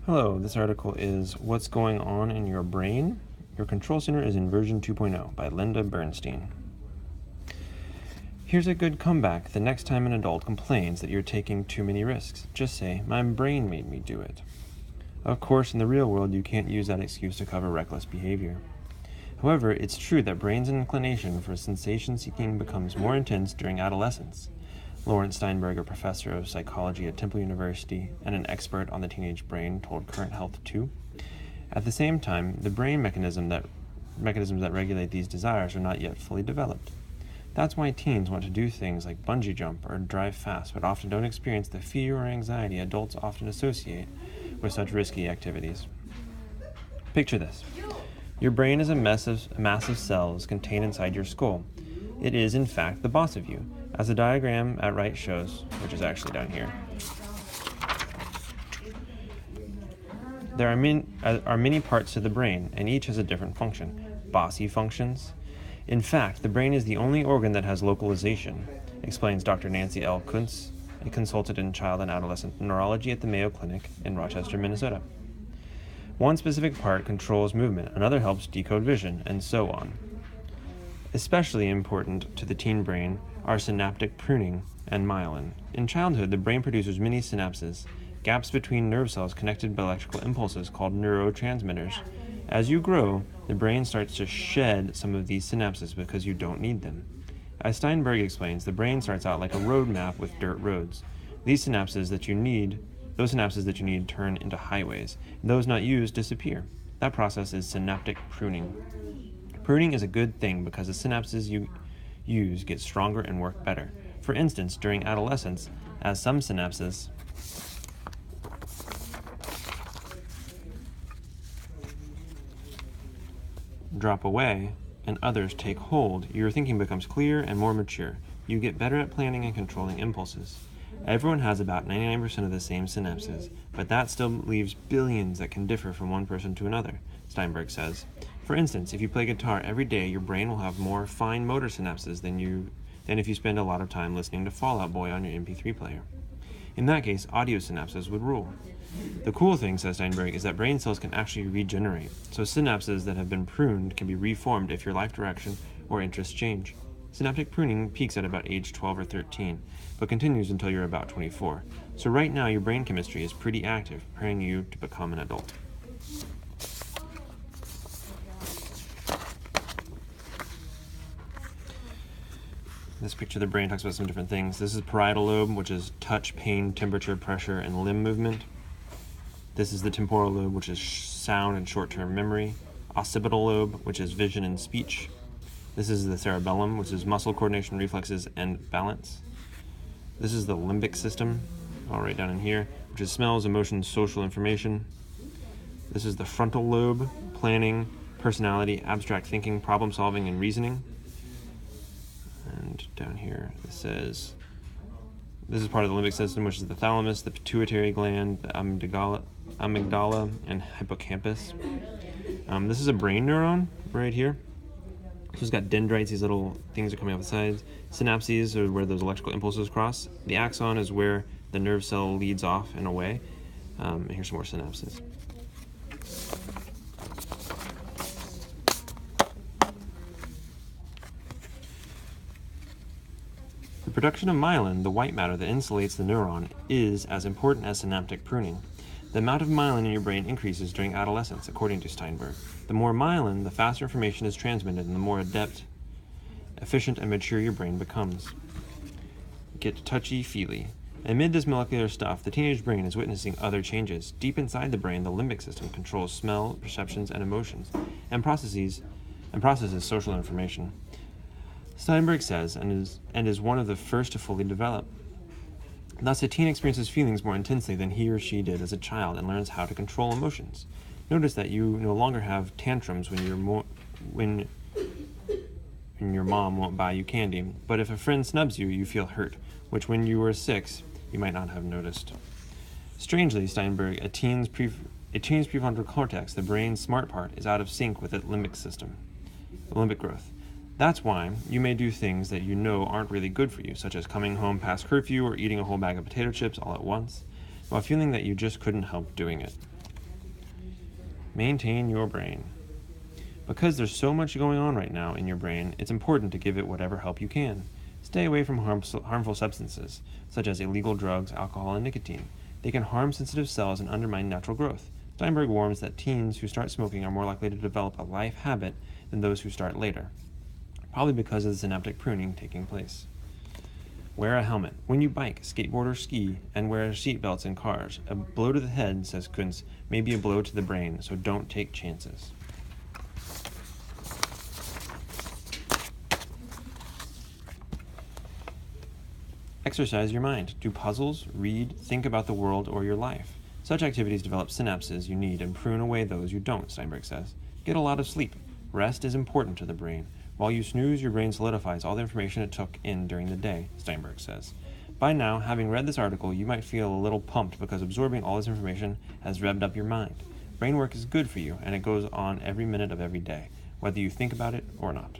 Hello, this article is What's Going On in Your Brain? Your Control Center is in version 2.0 by Linda Bernstein. Here's a good comeback the next time an adult complains that you're taking too many risks. Just say, my brain made me do it. Of course, in the real world, you can't use that excuse to cover reckless behavior. However, it's true that brain's inclination for sensation-seeking becomes more intense during adolescence. Lawrence Steinberg, a professor of psychology at Temple University and an expert on the teenage brain, told Current Health 2. At the same time, the brain mechanisms that regulate these desires are not yet fully developed. That's why teens want to do things like bungee jump or drive fast, but often don't experience the fear or anxiety adults often associate with such risky activities. Picture this. Your brain is a massive cells contained inside your skull. It is, in fact, the boss of you, as the diagram at right shows, which is actually down here. There are many parts to the brain, and each has a different function. Bossy functions. In fact, the brain is the only organ that has localization, explains Dr. Nancy L. Kuntz, a consultant in child and adolescent neurology at the Mayo Clinic in Rochester, Minnesota. One specific part controls movement, another helps decode vision, and so on. Especially important to the teen brain are synaptic pruning and myelin. In childhood, the brain produces many synapses, gaps between nerve cells connected by electrical impulses called neurotransmitters. As you grow, the brain starts to shed some of these synapses because you don't need them. As Steinberg explains, the brain starts out like a road map with dirt roads. Those synapses that you need turn into highways. Those not used disappear. That process is synaptic pruning. Pruning is a good thing because the synapses you use get stronger and work better. For instance, during adolescence, as some synapses drop away and others take hold, your thinking becomes clearer and more mature. You get better at planning and controlling impulses. Everyone has about 99% of the same synapses, but that still leaves billions that can differ from one person to another, Steinberg says. For instance, if you play guitar every day, your brain will have more fine motor synapses than if you spend a lot of time listening to Fall Out Boy on your MP3 player. In that case, audio synapses would rule. The cool thing, says Steinberg, is that brain cells can actually regenerate, so synapses that have been pruned can be reformed if your life direction or interests change. Synaptic pruning peaks at about age 12 or 13, but continues until you're about 24. So right now, your brain chemistry is pretty active, preparing you to become an adult. This picture of the brain talks about some different things. This is parietal lobe, which is touch, pain, temperature, pressure, and limb movement. This is the temporal lobe, which is sound and short-term memory. Occipital lobe, which is vision and speech. This is the cerebellum, which is muscle coordination, reflexes, and balance. This is the limbic system, all right down in here, which is smells, emotions, social information. This is the frontal lobe, planning, personality, abstract thinking, problem solving, and reasoning. And down here it says, this is part of the limbic system, which is the thalamus, the pituitary gland, the amygdala, and hippocampus. This is a brain neuron right here. So it's got dendrites, these little things are coming off the sides. Synapses are where those electrical impulses cross. The axon is where the nerve cell leads off and away. And here's some more synapses. The production of myelin, the white matter that insulates the neuron, is as important as synaptic pruning. The amount of myelin in your brain increases during adolescence, according to Steinberg. The more myelin, the faster information is transmitted, and the more adept, efficient, and mature your brain becomes. Get touchy-feely. Amid this molecular stuff, the teenage brain is witnessing other changes. Deep inside the brain, the limbic system controls smell, perceptions, and emotions, and processes social information. Steinberg says, and is one of the first to fully develop. Thus, a teen experiences feelings more intensely than he or she did as a child and learns how to control emotions. Notice that you no longer have tantrums when your mom won't buy you candy, but if a friend snubs you, you feel hurt, which when you were 6, you might not have noticed. Strangely, Steinberg, a teen's prefrontal cortex, the brain's smart part, is out of sync with the limbic system, limbic growth. That's why you may do things that you know aren't really good for you, such as coming home past curfew or eating a whole bag of potato chips all at once, while feeling that you just couldn't help doing it. Maintain your brain. Because there's so much going on right now in your brain, it's important to give it whatever help you can. Stay away from harmful substances, such as illegal drugs, alcohol, and nicotine. They can harm sensitive cells and undermine natural growth. Steinberg warns that teens who start smoking are more likely to develop a life habit than those who start later, probably because of the synaptic pruning taking place. Wear a helmet when you bike, skateboard, or ski, and wear seatbelts in cars. A blow to the head, says Kuntz, may be a blow to the brain, so don't take chances. Exercise your mind. Do puzzles, read, think about the world or your life. Such activities develop synapses you need and prune away those you don't, Steinberg says. Get a lot of sleep. Rest is important to the brain. While you snooze, your brain solidifies all the information it took in during the day, Steinberg says. By now, having read this article, you might feel a little pumped because absorbing all this information has revved up your mind. Brain work is good for you, and it goes on every minute of every day, whether you think about it or not.